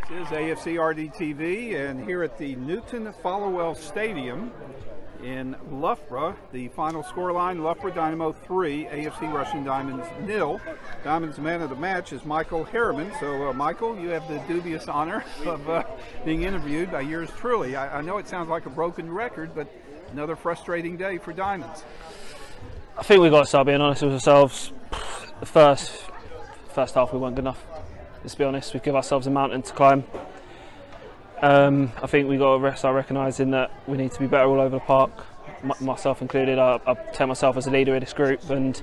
This is AFCRDTV, and here at the Newton Follow Stadium in Loughborough, the final scoreline: Loughborough Dynamo 3, AFC Rushden Diamonds 0. Diamonds man of the match is Michael Harriman. So, Michael, you have the dubious honor of being interviewed by yours truly. I know it sounds like a broken record, but another frustrating day for Diamonds. I think we've got to start being honest with ourselves. The first half we weren't good enough. Let's be honest, we give ourselves a mountain to climb. I think we've got to start recognising that we need to be better all over the park, myself included. I take myself as a leader of this group, and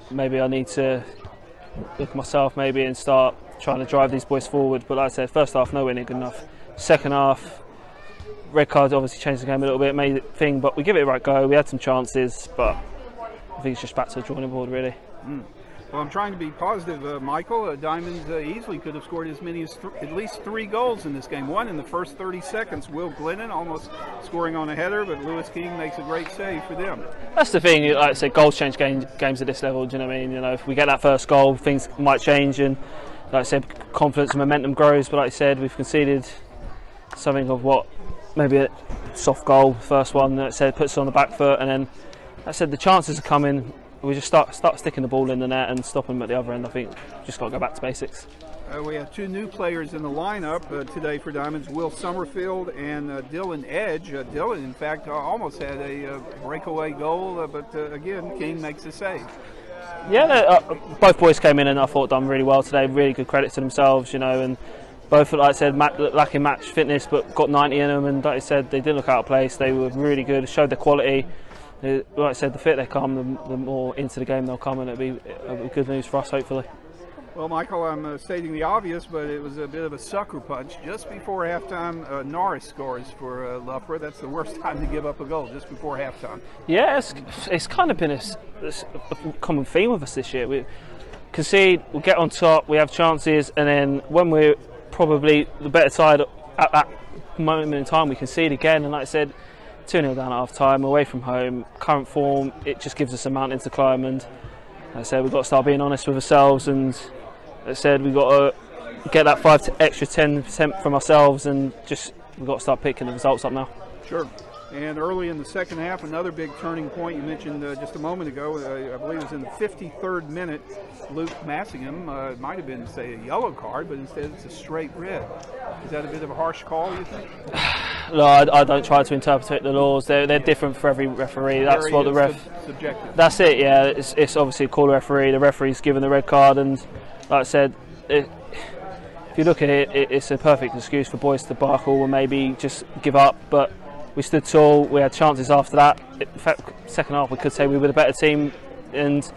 maybe I need to look at myself maybe and start trying to drive these boys forward. But like I said, first half, nowhere near good enough. Second half, red cards obviously changed the game a little bit, made it thing, but we give it a right go. We had some chances, but I think it's just back to the drawing board, really. Well, I'm trying to be positive, Michael. Diamonds easily could have scored as many as at least 3 goals in this game. One in the first 30 seconds. Will Glennon almost scoring on a header, but Lewis King makes a great save for them. That's the thing, like I said, goals change games at this level, do you know what I mean? You know, if we get that first goal, things might change, and like I said, confidence and momentum grows, but like I said, we've conceded something of what, maybe a soft goal, first one, that said puts us on the back foot, and then, like I said, the chances are coming. We just start sticking the ball in the net and stop them at the other end. I think just got to go back to basics. We have 2 new players in the lineup today for Diamonds, Will Summerfield and Dylan Edge. Dylan, in fact, almost had a breakaway goal, but again, King makes a save. Yeah, both boys came in and I thought done really well today. Really good credit to themselves, you know, and both, like I said, lacking match fitness, but got 90 in them. And like I said, they didn't look out of place. They were really good, showed their quality. Like I said, the fitter they come, the more into the game they'll come, and it'll be good news for us, hopefully. Well, Michael, I'm stating the obvious, but it was a bit of a sucker punch. Just before halftime, Norris scores for Loughborough. That's the worst time to give up a goal, just before halftime. Yeah, it's kind of been a common theme with us this year. We concede, we get on top, we have chances, and then when we're probably the better side at that moment in time, we concede again. And like I said, 2-0 down at half time, away from home, current form, it just gives us a mountain to climb. And like I said, we've got to start being honest with ourselves, and like I said, we've got to get that extra 10% from ourselves, and just we've got to start picking the results up now. Sure. And early in the second half, another big turning point you mentioned just a moment ago, I believe it was in the 53rd minute, Luke Massingham, it might have been, say, a yellow card, but instead it's a straight red. Is that a bit of a harsh call, you think? No, I don't try to interpret the laws. They're different for every referee. That's what the ref. Subjective. That's it. Yeah, it's obviously a call referee. The referee's given the red card, and like I said, if you look at it, it's a perfect excuse for boys to buckle or maybe just give up. But we stood tall. We had chances after that. In fact, second half we could say we were the better team, and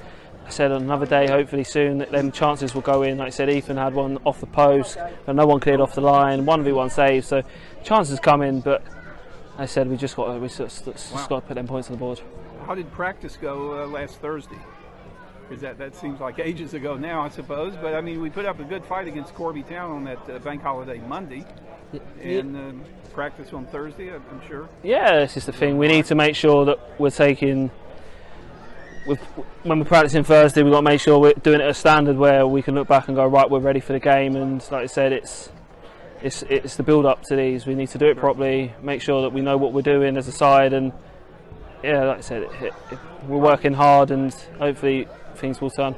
I said on another day, hopefully soon, that them chances will go in. Like I said, Ethan had one off the post, but no one cleared off the line. 1v1 save, so chances come in. But I said we just got to put them points on the board. How did practice go last Thursday? Because that seems like ages ago now, I suppose. But I mean, we put up a good fight against Corby Town on that bank holiday Monday, and practice on Thursday, I'm sure. Yeah, this is the thing. We need to make sure that we're taking. When we're practicing Thursday, we've got to make sure we're doing it at a standard where we can look back and go, right, we're ready for the game. And like I said, it's the build up to these. We need to do it properly, make sure that we know what we're doing as a side, and yeah, like I said, we're working hard, and hopefully things will turn.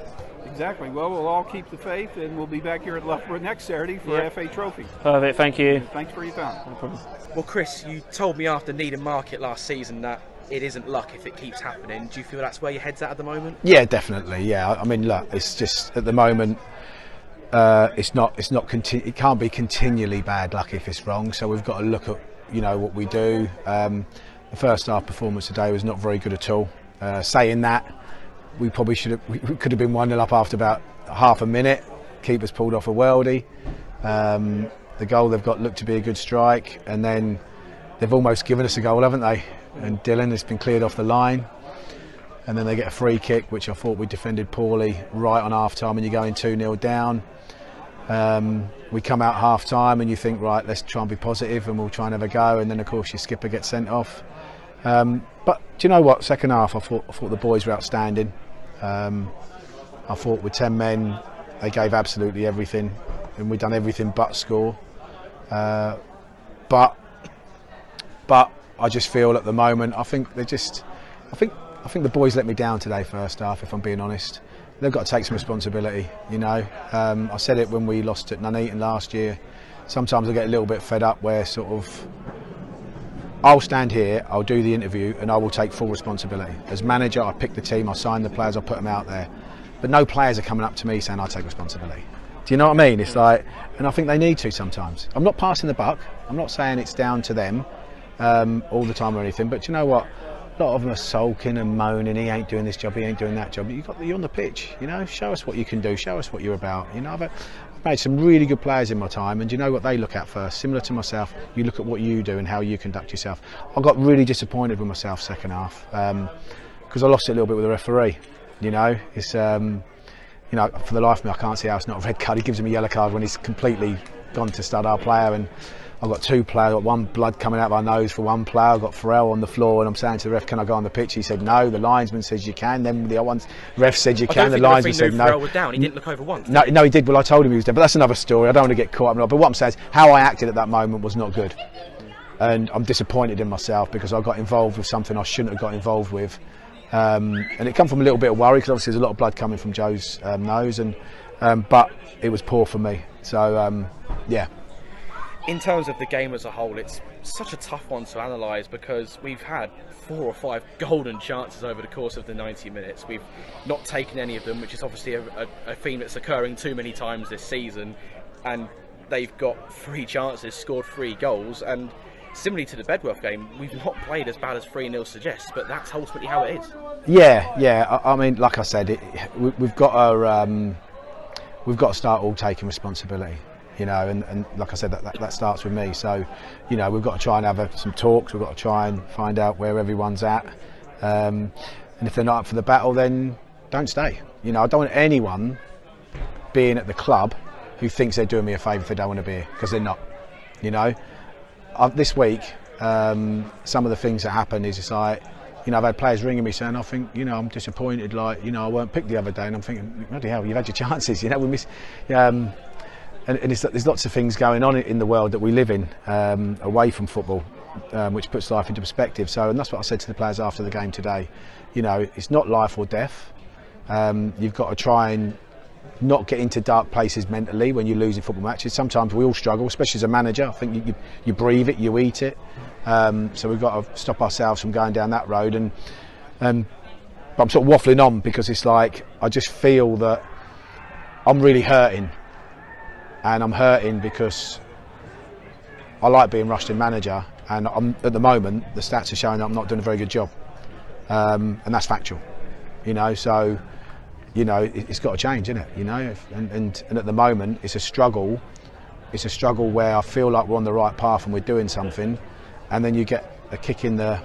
Exactly. Well, we'll all keep the faith, and we'll be back here at Loughborough next Saturday for FA Trophy. Perfect. Thank you. Thanks for your time. No problem. Well, Chris, you told me after Needham Market last season that it isn't luck if it keeps happening. Do you feel that's where your head's at the moment? Yeah, definitely. Yeah, I mean, look, it's just at the moment, it can't be continually bad luck if it's wrong. So we've got to look at, you know, what we do. The first half performance today was not very good at all. Saying that, we probably we could have been 1-0 up after about half a minute. Keeper's pulled off a worldie. The goal they've got looked to be a good strike, and then they've almost given us a goal, haven't they? And Dylan has been cleared off the line, and then they get a free kick, which I thought we defended poorly right on half time, and you're going 2-0 down. We come out half time and you think, right, let's try and be positive and we'll try and have a go, and then of course your skipper gets sent off. But do you know what, second half I thought the boys were outstanding. I thought with 10 men they gave absolutely everything, and we've done everything but score. But I just feel at the moment, I think the boys let me down today first half, if I'm being honest. They've got to take some responsibility, you know. I said it when we lost at Nuneaton last year. Sometimes I get a little bit fed up where sort of, I'll stand here, I'll do the interview, and I will take full responsibility. As manager, I pick the team, I sign the players, I put them out there. But no players are coming up to me saying I take responsibility. Do you know what I mean? It's like, and I think they need to sometimes. I'm not passing the buck. I'm not saying it's down to them all the time or anything. But you know what? A lot of them are sulking and moaning. He ain't doing this job. He ain't doing that job. You're on the pitch. You know, show us what you can do. Show us what you're about. You know, I've made some really good players in my time, and you know what they look at first. Similar to myself, you look at what you do and how you conduct yourself. I got really disappointed with myself second half because I lost it a little bit with the referee. You know, it's you know, for the life of me, I can't see how it's not a red card. He gives him a yellow card when he's completely gone to stud our player. And I've got two players. I've got one blood coming out of our nose for one player. I've got Pharrell on the floor, and I'm saying to the ref, "Can I go on the pitch?" He said no. The linesman says you can. Then the other ones, ref said you can. The linesman said no. Pharrell was down. He didn't look over once. No, he did. Well, I told him he was down, but that's another story. I don't want to get caught up. But what I'm saying is, how I acted at that moment was not good, and I'm disappointed in myself because I got involved with something I shouldn't have got involved with. And it come from a little bit of worry because obviously there's a lot of blood coming from Joe's nose, and but it was poor for me. So yeah. In terms of the game as a whole, it's such a tough one to analyse because we've had 4 or 5 golden chances over the course of the 90 minutes. We've not taken any of them, which is obviously a theme that's occurring too many times this season. And they've got 3 chances, scored 3 goals, and similarly to the Bedworth game, we've not played as bad as 3-0 suggests, but that's ultimately how it is. Yeah. I mean, like I said, we've got to start all taking responsibility. You know, and like I said, that starts with me. So, you know, we've got to try and have some talks. We've got to try and find out where everyone's at. And if they're not up for the battle, then don't stay. You know, I don't want anyone being at the club who thinks they're doing me a favour if they don't want to be here, because they're not. You know, this week, some of the things that happen is just like, you know, I've had players ringing me saying, I think, you know, I'm disappointed. Like, you know, I weren't picked the other day, and I'm thinking, bloody hell, you've had your chances. You know, we miss. And there's lots of things going on in the world that we live in away from football, which puts life into perspective. So, and that's what I said to the players after the game today. You know, it's not life or death. You've got to try and not get into dark places mentally when you're losing football matches. Sometimes we all struggle, especially as a manager. I think you breathe it, you eat it. So we've got to stop ourselves from going down that road. And but I'm sort of waffling on because it's like I just feel that I'm really hurting. And I'm hurting because I like being Rushden manager, and at the moment the stats are showing that I'm not doing a very good job, and that's factual, you know. So, you know, it's got to change, isn't it? You know, and at the moment it's a struggle. It's a struggle where I feel like we're on the right path and we're doing something, and then you get a kick in the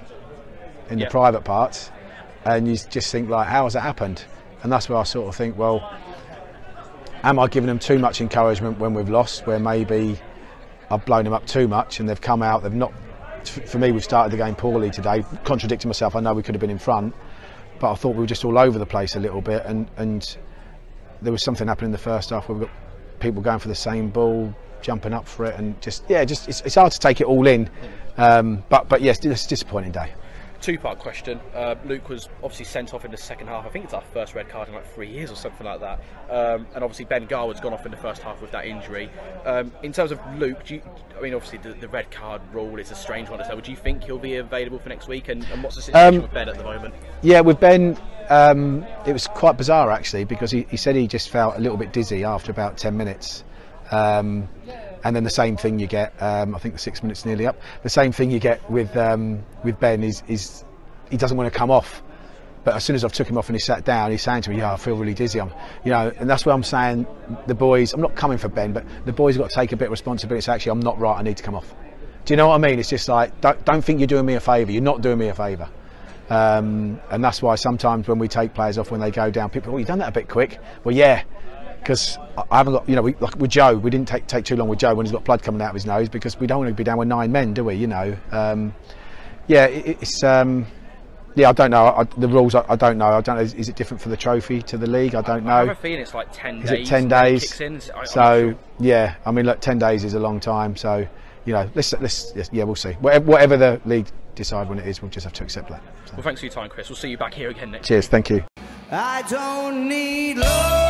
private parts, and you just think like, how has that happened? And that's where I sort of think, well, am I giving them too much encouragement when we've lost, where maybe I've blown them up too much and they've come out, they've not, for me, we've started the game poorly today, contradicting myself. I know we could have been in front, but I thought we were just all over the place a little bit, and there was something happening in the first half where we've got people going for the same ball, jumping up for it, and just it's hard to take it all in, but yes, it's a disappointing day. 2-part question. Luke was obviously sent off in the second half. I think it's our first red card in like 3 years or something like that. And obviously Ben Garwood's gone off in the first half with that injury. In terms of Luke, I mean, obviously the red card rule is a strange one to say. Would you think he'll be available for next week? And what's the situation with Ben at the moment? Yeah, with Ben, it was quite bizarre actually, because he said he just felt a little bit dizzy after about 10 minutes. And then the same thing you get, I think the 6 minutes nearly up, the same thing you get with Ben is he doesn't want to come off. But as soon as I've took him off and he sat down, he's saying to me, yeah, I feel really dizzy. You know, and that's where I'm saying the boys, I'm not coming for Ben, but the boys have got to take a bit of responsibility. So actually, I'm not right, I need to come off. Do you know what I mean? It's just like, don't think you're doing me a favour, you're not doing me a favour. And that's why sometimes when we take players off when they go down, people, oh, you've done that a bit quick. Well, yeah. Because I haven't got, you know, like with Joe, we didn't take too long with Joe when he's got blood coming out of his nose, because we don't want to be down with 9 men, do we? You know, yeah, I don't know. The rules, I don't know. I don't know. Is it different for the trophy to the league? I don't know. I have a feeling it's like 10 days. Is it 10 days? Kicks in? So yeah, I mean, look, 10 days is a long time. So, you know, yeah, we'll see. Whatever the league decide when it is, we'll just have to accept that. So. Well, thanks for your time, Chris. We'll see you back here again next. Cheers. Thank you. I don't need love.